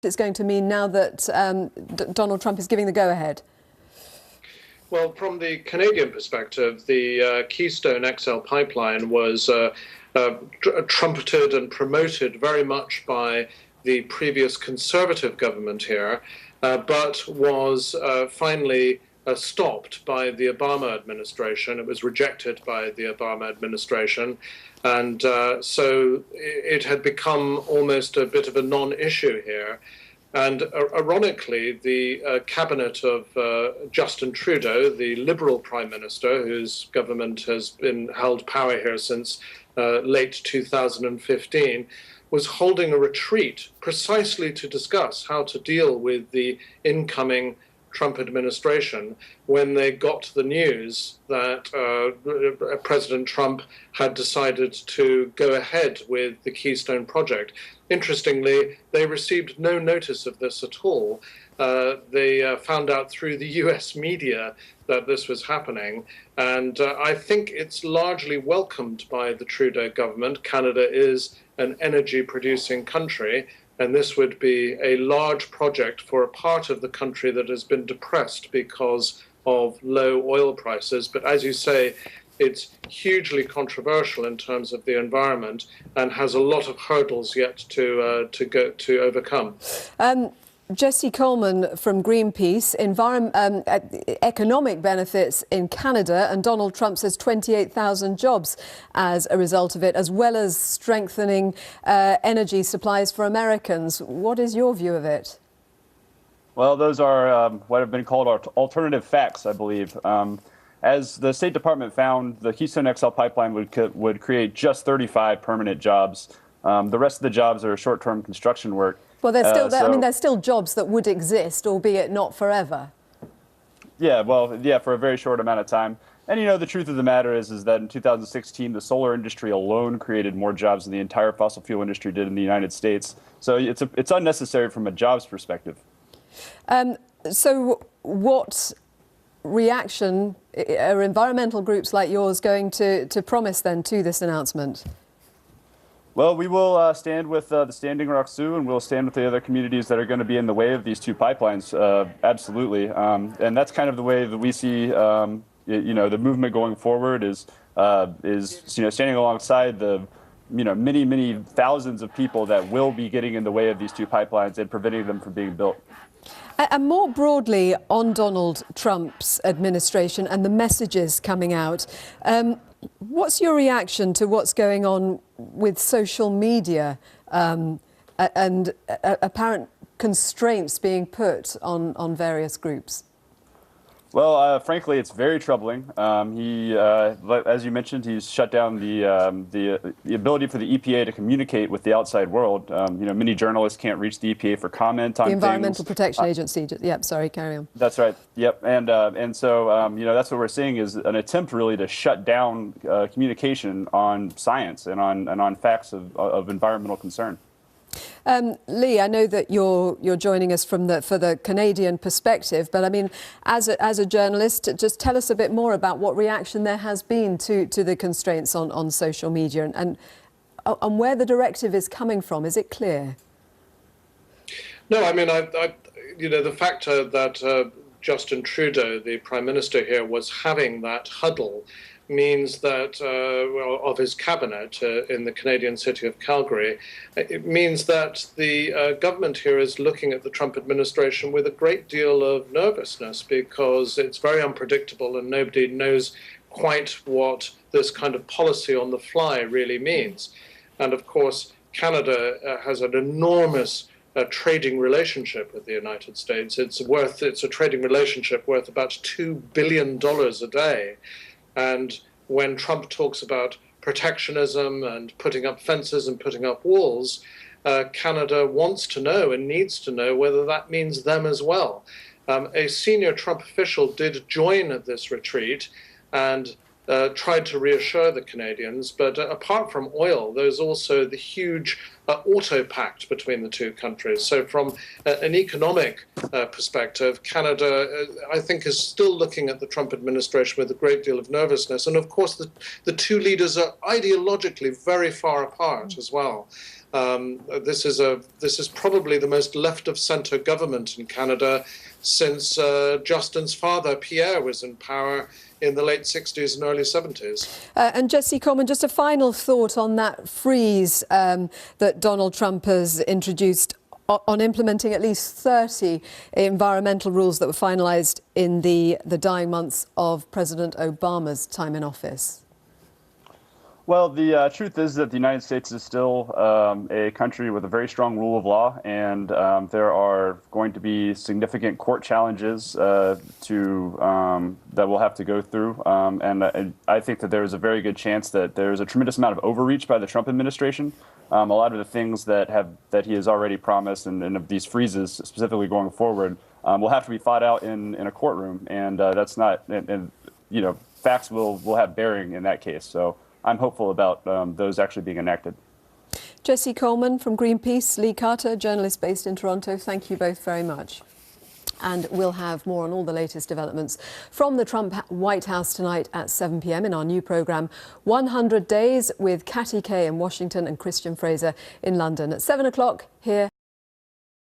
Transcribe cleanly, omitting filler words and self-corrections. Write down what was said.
it's going to mean now that Donald Trump is giving the go-ahead? Well, from the Canadian perspective, the Keystone XL pipeline was trumpeted and promoted very much by the previous Conservative government here, but was finally stopped by the Obama administration. It was rejected by the Obama administration. And so it had become almost a bit of a non-issue here. And ironically, the cabinet of Justin Trudeau, the Liberal Prime Minister, whose government has been held power here since late 2015, was holding a retreat precisely to discuss how to deal with the incoming Trump administration when they got the news that President Trump had decided to go ahead with the Keystone project. Interestingly, they received no notice of this at all. They found out through the US media that this was happening, and I think it's largely welcomed by the Trudeau government. Canada is an energy-producing country, and this would be a large project for a part of the country that has been depressed because of low oil prices. But as you say, it's hugely controversial in terms of the environment and has a lot of hurdles yet to overcome. Jesse Coleman from GreenPeace, economic benefits in Canada, and Donald Trump says 28,000 jobs as a result of it, as well as strengthening energy supplies for Americans. What is your view of it? Well, those are what have been called alternative facts, I believe. As the State Department found, the Keystone XL pipeline would create just 35 permanent jobs. The rest of the jobs are short-term construction work. Well, there's still jobs that would exist, albeit not forever. Yeah, well, yeah, for a very short amount of time. And, you know, the truth of the matter is that in 2016, the solar industry alone created more jobs than the entire fossil fuel industry did in the United States. So it's unnecessary from a jobs perspective. So what reaction are environmental groups like yours going to promise then to this announcement? Well, we will stand with the Standing Rock Sioux, and we'll stand with the other communities that are going to be in the way of these two pipelines. Absolutely, and that's kind of the way that we see, the movement going forward is standing alongside the, many thousands of people that will be getting in the way of these two pipelines and preventing them from being built. And more broadly on Donald Trump's administration and the messages coming out. What's your reaction to what's going on with social media and apparent constraints being put on various groups? Well, frankly, it's very troubling. As you mentioned, he's shut down the ability for the EPA to communicate with the outside world. Many journalists can't reach the EPA for comment on the Environmental Protection Agency. Yep, sorry, carry on. That's right. Yep, and so that's what we're seeing is an attempt really to shut down communication on science and on facts of environmental concern. Lee, I know that you're joining us for the Canadian perspective, but I mean, as a journalist, just tell us a bit more about what reaction there has been to the constraints on social media and where the directive is coming from. Is it clear? No, I mean, the fact that Justin Trudeau, the Prime Minister here, was having that huddle means that, of his cabinet in the Canadian city of Calgary, it means that the government here is looking at the Trump administration with a great deal of nervousness because it's very unpredictable and nobody knows quite what this kind of policy on the fly really means. And of course, Canada has an enormous trading relationship with the United States. It's a trading relationship worth about $2 billion a day. And when Trump talks about protectionism and putting up fences and putting up walls, Canada wants to know and needs to know whether that means them as well. A senior Trump official did join this retreat and tried to reassure the Canadians, but apart from oil, there's also the huge auto pact between the two countries. So from an economic perspective, Canada, I think, is still looking at the Trump administration with a great deal of nervousness. And of course, the two leaders are ideologically very far apart as well. This is probably the most left of centre government in Canada since Justin's father, Pierre, was in power in the late 60s and early 70s. And Jesse Coleman, just a final thought on that freeze that Donald Trump has introduced on implementing at least 30 environmental rules that were finalised in the dying months of President Obama's time in office. Well, the truth is that the United States is still a country with a very strong rule of law, and there are going to be significant court challenges that we'll have to go through. And I think that there is a very good chance that there is a tremendous amount of overreach by the Trump administration. A lot of the things that he has already promised, and of these freezes specifically going forward, will have to be fought out in a courtroom, and that's not. And facts will have bearing in that case. So I'm hopeful about those actually being enacted. Jesse Coleman from GreenPeace, Lee Carter, journalist based in Toronto, thank you both very much. And we'll have more on all the latest developments from the Trump White House tonight at 7 p.m. in our new programme, 100 Days, with Katty Kay in Washington and Christian Fraser in London. At 7 o'clock here